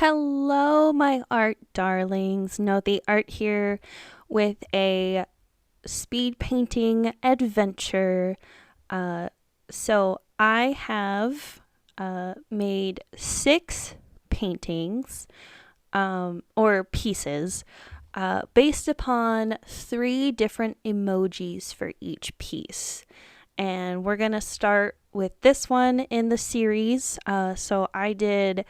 Hello, my art darlings. Note the art here with a speed painting adventure. So I have made 6 paintings or pieces based upon 3 different emojis for each piece. And we're going to start with this one in the series. So I did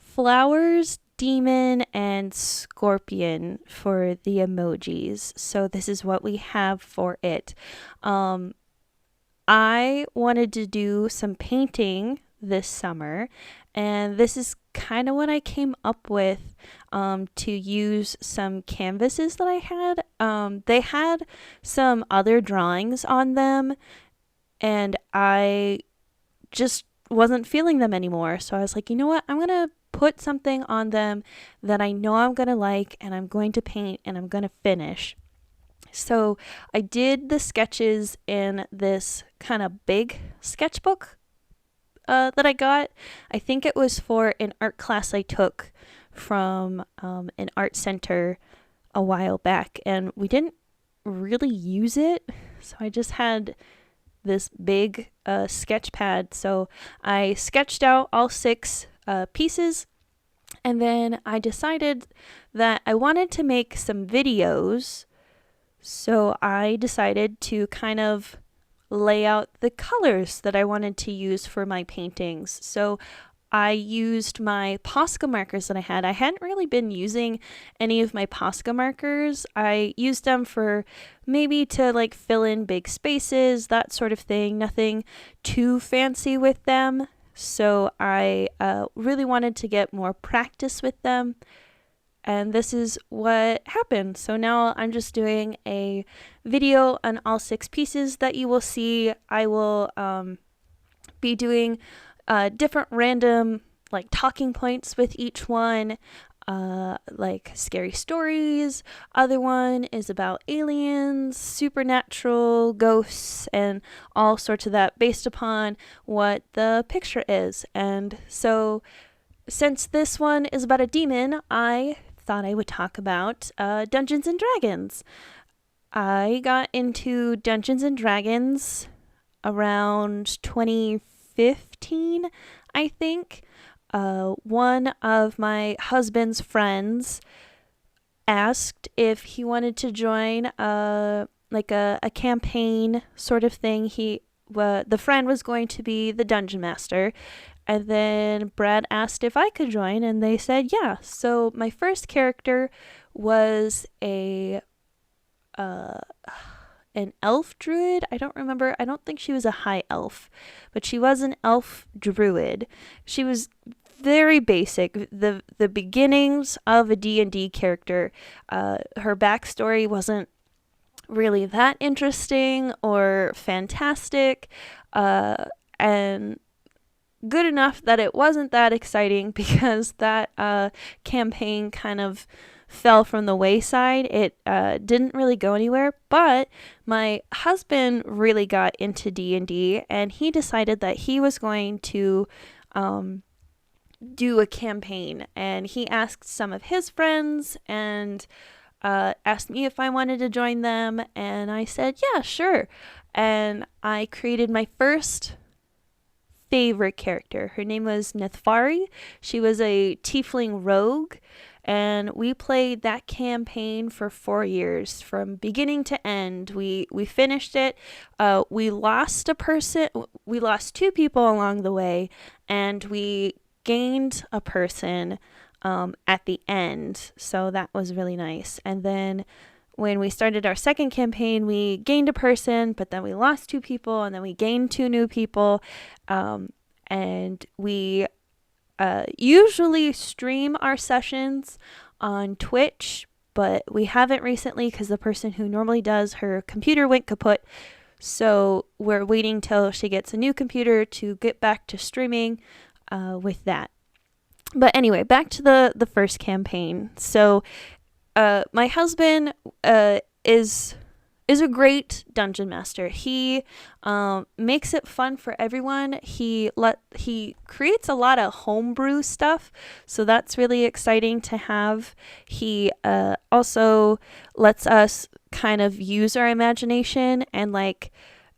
flowers, demon, and scorpion for the emojis. So this is what we have for it. I wanted to do some painting this summer, and this is kind of what I came up with to use some canvases that I had. They had some other drawings on them, and I just wasn't feeling them anymore. So I was like, you know what? I'm going to put something on them that I know I'm going to like, and I'm going to paint, and I'm going to finish. So I did the sketches in this kind of big sketchbook that I got. I think it was for an art class I took from an art center a while back, and we didn't really use it. So I just had this big sketch pad. So I sketched out all 6 pieces, and then I decided that I wanted to make some videos. So I decided to kind of lay out the colors that I wanted to use for my paintings. So I used my Posca markers that I had. I hadn't really been using any of my Posca markers. I used them for maybe to like fill in big spaces, that sort of thing. Nothing too fancy with them. So I really wanted to get more practice with them. And this is what happened. So now I'm just doing a video on all 6 pieces that you will see. I will be doing different random like talking points with each one, like scary stories. Other one is about aliens, supernatural, ghosts, and all sorts of that based upon what the picture is. And so since this one is about a demon, I thought I would talk about Dungeons and Dragons. I got into Dungeons and Dragons around 2015, I think. One of my husband's friends asked if he wanted to join a campaign sort of thing. The friend was going to be the dungeon master, and then Brad asked if I could join, and they said yeah. So my first character was an elf druid. I don't remember. I don't think she was a high elf, but she was an elf druid. She was very basic. The beginnings of a D&D character. Her backstory wasn't really that interesting or fantastic, and good enough that it wasn't that exciting because that campaign kind of fell from the wayside. It didn't really go anywhere, but my husband really got into D&D, and he decided that he was going to do a campaign, and he asked some of his friends and asked me if I wanted to join them, and I said yeah, sure. And I created my first favorite character. Her name was Nethvari. She was a tiefling rogue, and we played that campaign for 4 years from beginning to end. We finished it. We lost 2 people along the way, and we gained a person at the end. So that was really nice. And then when we started our second campaign, we gained a person, but then we lost 2 people, and then we gained 2 new people. And we usually stream our sessions on Twitch, but we haven't recently because the person who normally does, her computer went kaput. So we're waiting till she gets a new computer to get back to streaming with that. But anyway, back to the first campaign. So my husband is is a great dungeon master. He makes it fun for everyone. He creates a lot of homebrew stuff, so that's really exciting to have. He also lets us kind of use our imagination, and like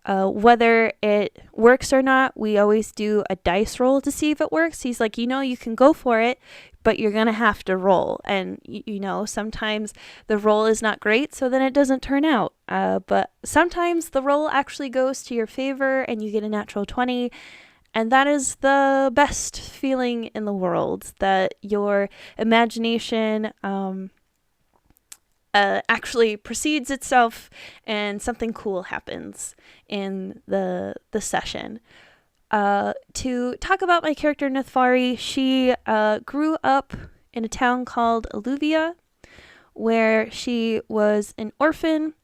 whether it works or not, we always do a dice roll to see if it works. He's like, you can go for it, but you're going to have to roll. And, sometimes the roll is not great, so then it doesn't turn out. But sometimes the roll actually goes to your favor and you get a natural 20. And that is the best feeling in the world, that your imagination actually precedes itself and something cool happens in the session. To talk about my character Nithvari, she grew up in a town called Alluvia, where she was an orphan.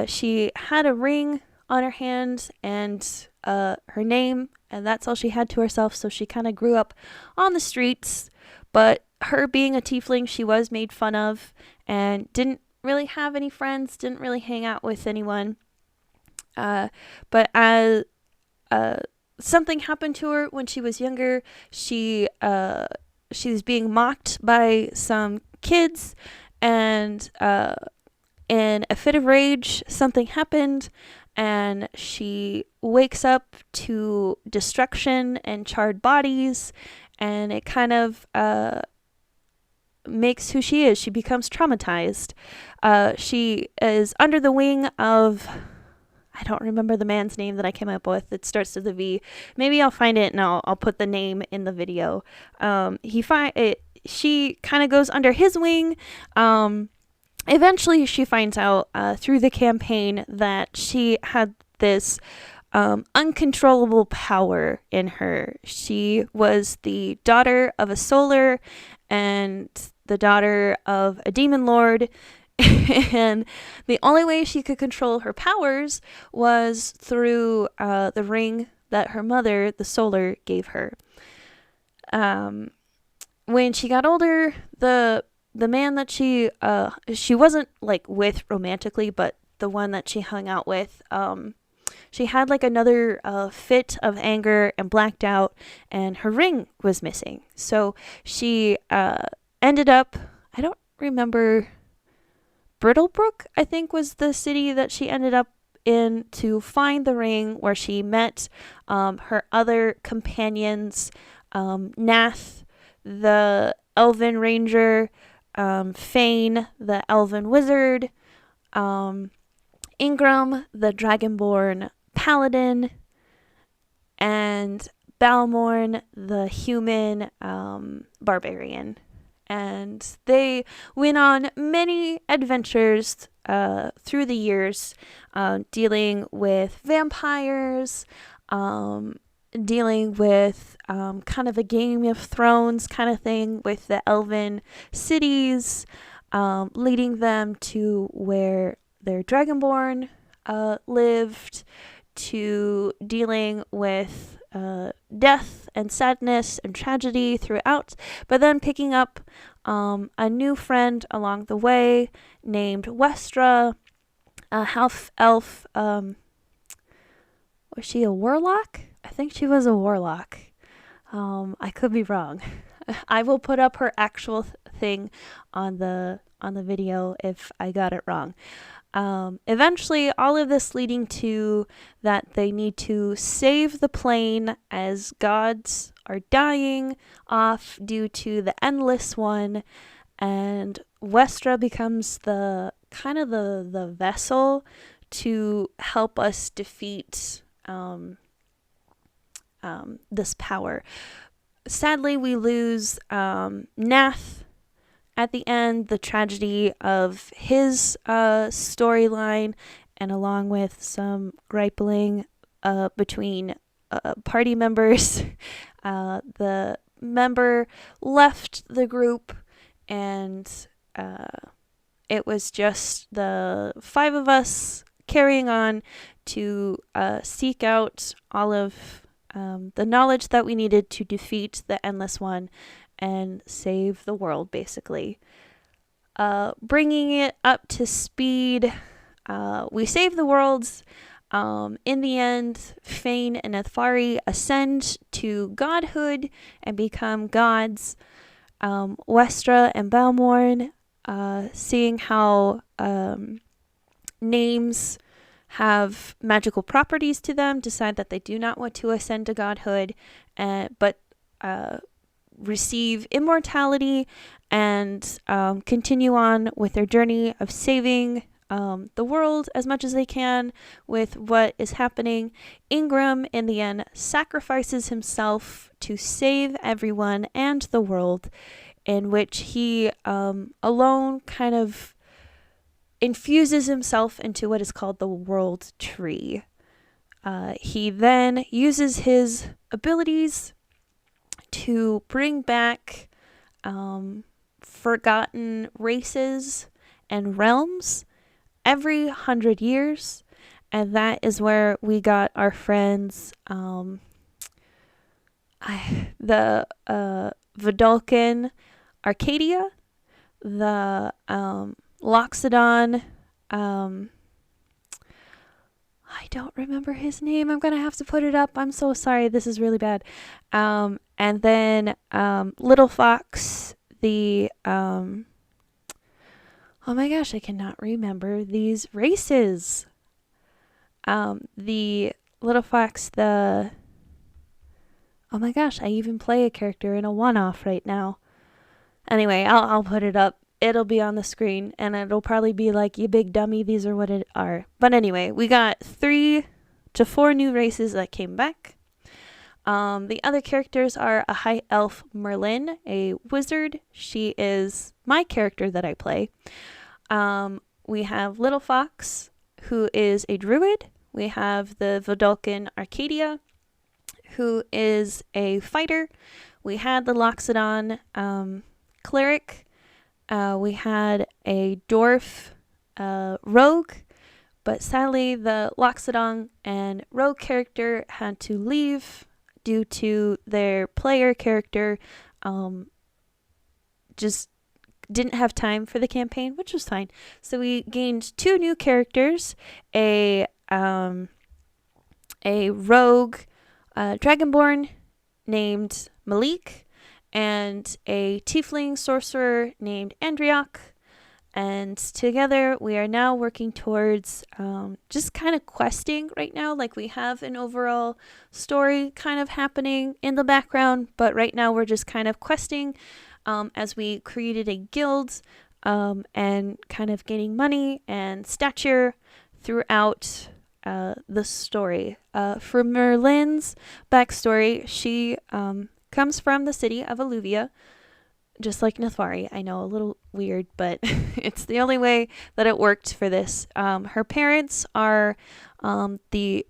She had a ring on her hand and her name, and that's all she had to herself, so she kind of grew up on the streets. But her being a tiefling, she was made fun of and didn't really have any friends, didn't really hang out with anyone. But as something happened to her when she was younger, she was being mocked by some kids, and in a fit of rage, something happened, and she wakes up to destruction and charred bodies, and it kind of makes who she is. She becomes traumatized. She is under the wing of, I don't remember the man's name that I came up with. It starts with a V. Maybe I'll find it and I'll put the name in the video. She kind of goes under his wing. Eventually, she finds out through the campaign that she had this uncontrollable power in her. She was the daughter of a solar and the daughter of a demon lord, and the only way she could control her powers was through the ring that her mother, the solar, gave her. When she got older, the man that she wasn't like with romantically, but the one that she hung out with, she had like another fit of anger and blacked out, and her ring was missing. So she ended up, I don't remember, Brittlebrook, I think, was the city that she ended up in to find the ring, where she met her other companions, Nath, the elven ranger, Fane, the elven wizard, Ingram, the dragonborn paladin, and Balmorn, the human barbarian. And they went on many adventures through the years, dealing with vampires, dealing with kind of a Game of Thrones kind of thing with the elven cities, leading them to where their dragonborn lived, to dealing with death and sadness and tragedy throughout, but then picking up a new friend along the way named Westra, a half elf. Was she a warlock? I think she was a warlock. I could be wrong. I will put up her actual thing on the video if I got it wrong. Eventually, all of this leading to that they need to save the plane, as gods are dying off due to the Endless One, and Westra becomes the kind of the vessel to help us defeat this power. Sadly, we lose Nath at the end, the tragedy of his storyline, and along with some griping between party members. The member left the group, and it was just the 5 of us carrying on to seek out all of the knowledge that we needed to defeat the Endless One and save the world, basically. Bringing it up to speed, we save the worlds. In the end, Fane and Nethvari ascend to godhood and become gods. Westra and Balmorn, seeing how names have magical properties to them, decide that they do not want to ascend to godhood, but receive immortality and continue on with their journey of saving the world as much as they can with what is happening. Ingram, in the end, sacrifices himself to save everyone and the world, in which he alone kind of infuses himself into what is called the World Tree. He then uses his abilities to bring back forgotten races and realms every 100 years, and that is where we got our friends, the Vidalcan Arcadia, the Loxodon, I don't remember his name. I'm gonna have to put it up. I'm so sorry. This is really bad. And then Little Fox, the oh my gosh, I cannot remember these races. The Little Fox, oh my gosh, I even play a character in a one-off right now. Anyway, I'll put it up. It'll be on the screen, and it'll probably be like, you big dummy, these are what it are. But anyway, we got 3 to 4 new races that came back. The other characters are a high elf Merlin, a wizard. She is my character that I play. We have Little Fox, who is a druid. We have the Vidalcan Arcadia, who is a fighter. We had the Loxodon cleric. We had a dwarf rogue, but sadly the Loxodon and rogue character had to leave due to their player character just didn't have time for the campaign, which was fine. So we gained 2 new characters, a rogue dragonborn named Malik, and a tiefling sorcerer named Andriok. And together we are now working towards just kind of questing right now. Like, we have an overall story kind of happening in the background, but right now we're just kind of questing as we created a guild and kind of gaining money and stature throughout the story. For Merlin's backstory, she comes from the city of Alluvia, just like Nethvari. I know, a little weird, but it's the only way that it worked for this. Her parents are the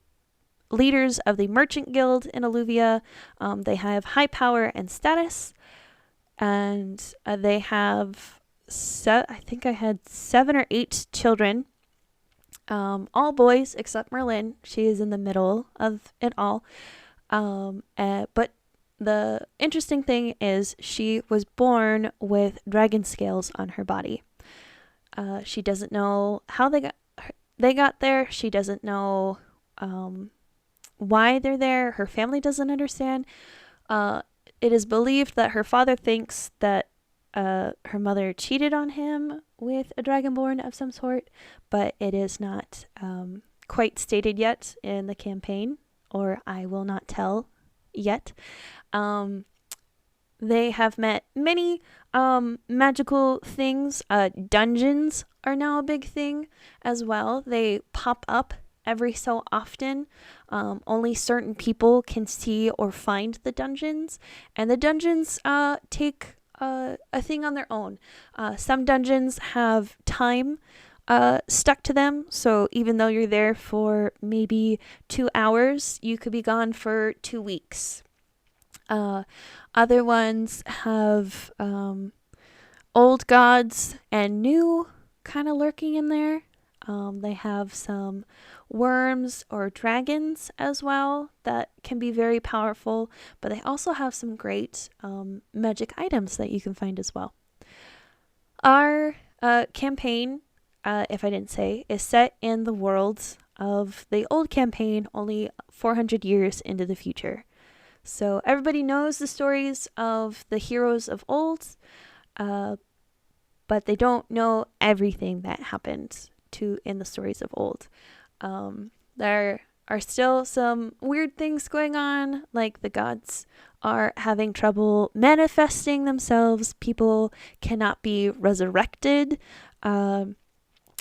leaders of the merchant guild in Alluvia. They have high power and status, and they have I think I had 7 or 8 children, all boys except Merlin. She is in the middle of it all. But the interesting thing is she was born with dragon scales on her body. She doesn't know how they got there. She doesn't know why they're there. Her family doesn't understand. It is believed that her father thinks that her mother cheated on him with a dragonborn of some sort, but it is not quite stated yet in the campaign, or I will not tell yet. They have met many magical things. Dungeons are now a big thing as well. They pop up every so often. Only certain people can see or find the dungeons, and the dungeons take a thing on their own. Some dungeons have time stuck to them, so even though you're there for maybe 2 hours, you could be gone for 2 weeks. Other ones have old gods and new kind of lurking in there. They have some worms or dragons as well that can be very powerful, but they also have some great magic items that you can find as well. Our campaign if I didn't say, is set in the worlds of the old campaign, only 400 years into the future. So everybody knows the stories of the heroes of old, but they don't know everything that happened in the stories of old. There are still some weird things going on, like the gods are having trouble manifesting themselves. People cannot be resurrected. And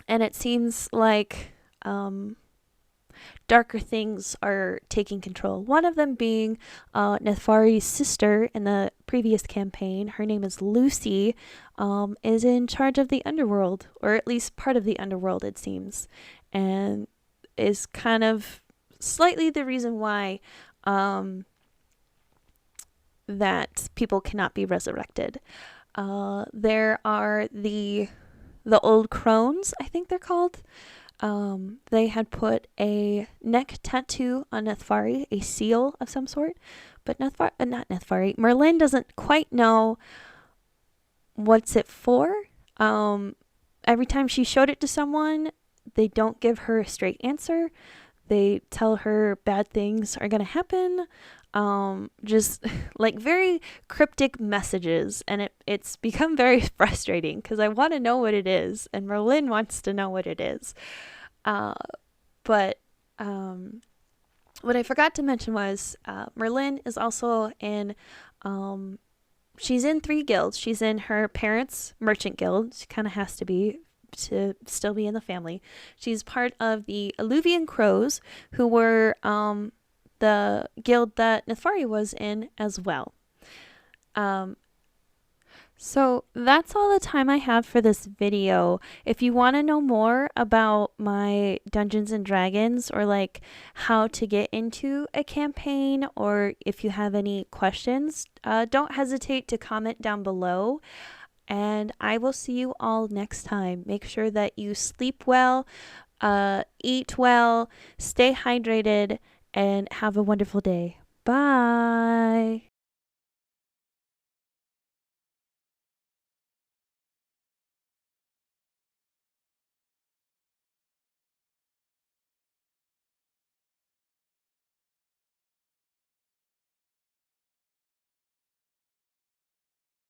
it seems like darker things are taking control. One of them being Nethfari's sister in the previous campaign. Her name is Lucy, is in charge of the underworld, or at least part of the underworld, it seems, and is kind of slightly the reason why that people cannot be resurrected. There are the old crones, I think they're called. They had put a neck tattoo on Nethfari, a seal of some sort, but not Nethfari. Merlin doesn't quite know what's it for. Every time she showed it to someone, they don't give her a straight answer. They tell her bad things are going to happen. Just like very cryptic messages. And it's become very frustrating because I want to know what it is. And Merlin wants to know what it is. But what I forgot to mention was Merlin is also in... she's in 3 guilds. She's in her parents' merchant guild. She kind of has to still be in the family. She's part of the Alluvian Crows, who were the guild that Nethfari was in as well. So that's all the time I have for this video. If you want to know more about my Dungeons and Dragons, or like how to get into a campaign, or if you have any questions, don't hesitate to comment down below. And I will see you all next time. Make sure that you sleep well, eat well, stay hydrated, and have a wonderful day. Bye.